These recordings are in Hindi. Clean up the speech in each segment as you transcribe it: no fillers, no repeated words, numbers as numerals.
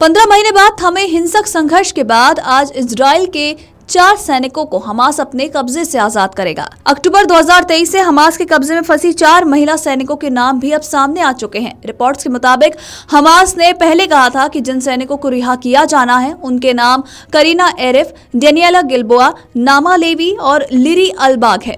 15 महीने बाद थमे हिंसक संघर्ष के बाद आज इजराइल के 4 सैनिकों को हमास अपने कब्जे से आजाद करेगा। अक्टूबर 2023 से हमास के कब्जे में फंसी 4 महिला सैनिकों के नाम भी अब सामने आ चुके हैं। रिपोर्ट्स के मुताबिक हमास ने पहले कहा था कि जिन सैनिकों को रिहा किया जाना है उनके नाम करीना एरिफ, डेनियला गिल्बोआ, नामा लेवी और लिरी अलबाग है।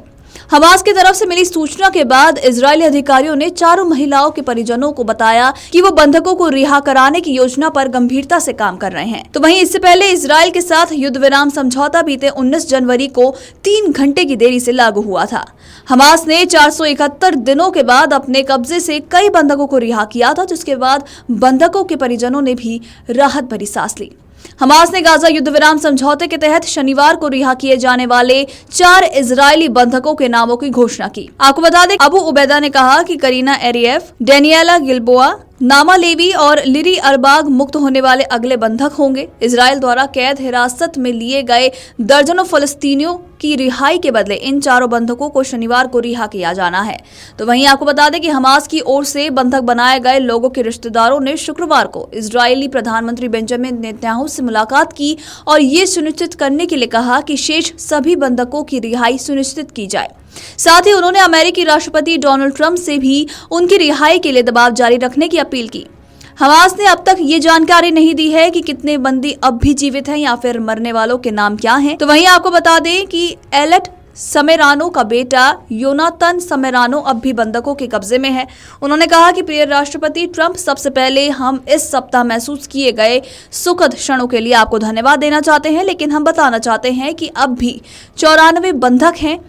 हमास की तरफ से मिली सूचना के बाद इजरायली अधिकारियों ने चारों महिलाओं के परिजनों को बताया कि वो बंधकों को रिहा कराने की योजना पर गंभीरता से काम कर रहे हैं। तो वहीं इससे पहले इजरायल के साथ युद्ध विराम समझौता बीते 19 जनवरी को 3 घंटे की देरी से लागू हुआ था। हमास ने 471 दिनों के बाद अपने कब्जे से कई बंधकों को रिहा किया था, जिसके बाद बंधकों के परिजनों ने भी राहत भरी सांस ली। हमास ने गाजा युद्ध विराम समझौते के तहत शनिवार को रिहा किए जाने वाले 4 इजरायली बंधकों के नामों की घोषणा की। आपको बता दें, अबू उबैदा ने कहा कि करीना एरिफ, डेनियला गिल्बोआ, नामा लेवी और लिरी अरबाग मुक्त होने वाले अगले बंधक होंगे। इजरायल द्वारा कैद हिरासत में लिए गए दर्जनों फलस्तीनियों की रिहाई के बदले इन चारों बंधकों को शनिवार को रिहा किया जाना है। तो वहीं आपको बता दें कि हमास की ओर से बंधक बनाए गए लोगों के रिश्तेदारों ने शुक्रवार को इजरायली प्रधानमंत्री बेंजामिन नेतन्याहू से मुलाकात की और ये सुनिश्चित करने के लिए कहा कि शेष सभी बंधकों की रिहाई सुनिश्चित की जाए। साथ ही उन्होंने अमेरिकी राष्ट्रपति डोनाल्ड ट्रंप से भी उनकी रिहाई के लिए दबाव जारी रखने की अपील की। हमास ने अब तक ये जानकारी नहीं दी है कि कितने बंदी अब भी जीवित हैं या फिर मरने वालों के नाम क्या हैं। तो वहीं आपको बता दें कि एलेट समेरानो का बेटा योनातन समेरानो अब भी बंधकों के कब्जे में है। उन्होंने कहा कि प्रिय राष्ट्रपति ट्रंप, सबसे पहले हम इस सप्ताह महसूस किए गए सुखद क्षणों के लिए आपको धन्यवाद देना चाहते हैं, लेकिन हम बताना चाहते हैं कि अब भी 94 बंधक हैं।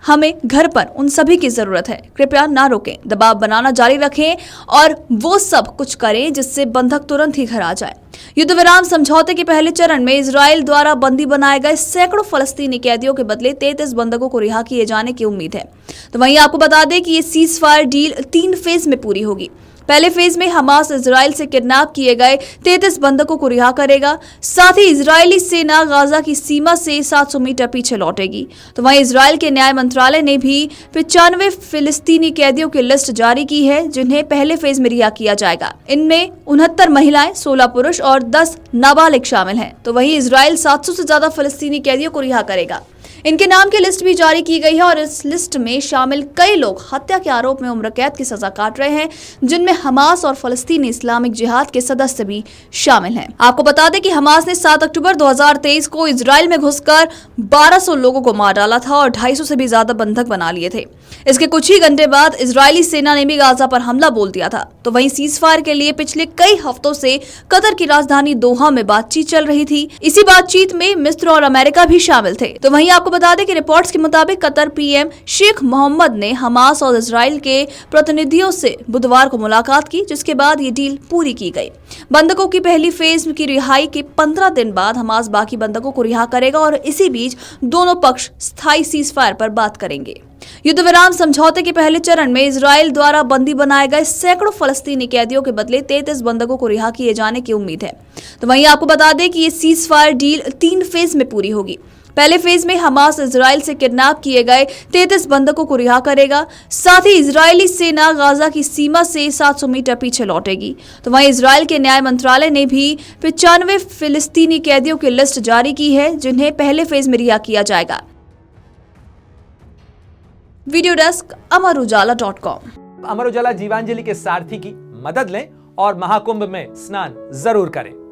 हमें घर पर उन सभी की जरूरत है। कृपया ना रोकें, दबाव बनाना जारी रखें और वो सब कुछ करें जिससे बंधक तुरंत ही घर आ जाए। युद्ध विराम समझौते के पहले चरण में इजराइल द्वारा बंदी बनाए गए सैकड़ों फलस्तीनी कैदियों के बदले 33 बंधकों को रिहा किए जाने की उम्मीद है। तो वहीं आपको बता दें कि ये सीज फायर डील 3 फेज में पूरी होगी। पहले फेज में हमास इजराइल से किडनैप किए गए 33 बंधकों को रिहा करेगा। साथ ही इजरायली सेना गाजा की सीमा से 700 मीटर पीछे लौटेगी। तो वहीं इजराइल के न्याय मंत्रालय ने भी 95 फिलिस्तीनी कैदियों की लिस्ट जारी की है, जिन्हें पहले फेज में रिहा किया जाएगा। इनमें 69 महिलाएं, 16 पुरुष और 10 नाबालिग शामिल हैं। तो वहीं इजराइल 700 से ज्यादा फिलिस्तीनी कैदियों को रिहा करेगा। इनके नाम की लिस्ट भी जारी की गई है और इस लिस्ट में शामिल कई लोग हत्या के आरोप में उम्र कैद की सजा काट रहे हैं, जिनमें हमास और फलस्तीनी इस्लामिक जिहाद के सदस्य भी शामिल हैं। आपको बता दें कि हमास ने 7 अक्टूबर 2023 को इजराइल में घुसकर 1200 लोगों को मार डाला था और 250 से भी ज्यादा बंधक बना लिए थे। इसके कुछ ही घंटे बाद इजरायली सेना ने भी गाजा पर हमला बोल दिया था। तो वहीं सीज फायर के लिए पिछले कई हफ्तों से कतर की राजधानी दोहा में बातचीत चल रही थी। इसी बातचीत में मिस्र और अमेरिका भी शामिल थे। तो वहीं आपको बता दें कि रिपोर्ट्स के मुताबिक कतर पीएम शेख मोहम्मद ने हमास और इजराइल के प्रतिनिधियों से बुधवार को मुलाकात की, जिसके बाद ये डील पूरी की गई। बंधकों की पहली फेज की रिहाई के 15 दिन बाद हमास बाकी बंधकों को रिहा करेगा और इसी बीच दोनों पक्ष स्थायी सीज फायर पर बात करेंगे। युद्ध विराम समझौते के पहले चरण में इजराइल द्वारा बंदी बनाए गए सैकड़ों फलस्तीनी कैदियों के बदले 33 बंधकों को रिहा किए जाने की उम्मीद है। तो वहीं आपको बता दें कि ये सीज फायर डील 3 फेज में पूरी होगी। पहले फेज में हमास इजराइल से किडनैप किए गए 33 बंधकों को रिहा करेगा। साथ ही इजरायली सेना गाजा की सीमा से 700 मीटर पीछे लौटेगी। तो वहीं इजराइल के न्याय मंत्रालय ने भी 95 फिलिस्तीनी कैदियों की लिस्ट जारी की है, जिन्हें पहले फेज में रिहा किया जाएगा। Video desk amarujala.com। Amar Ujala Jeevanjali के सारथी की मदद लें और महाकुंभ में स्नान जरूर करें।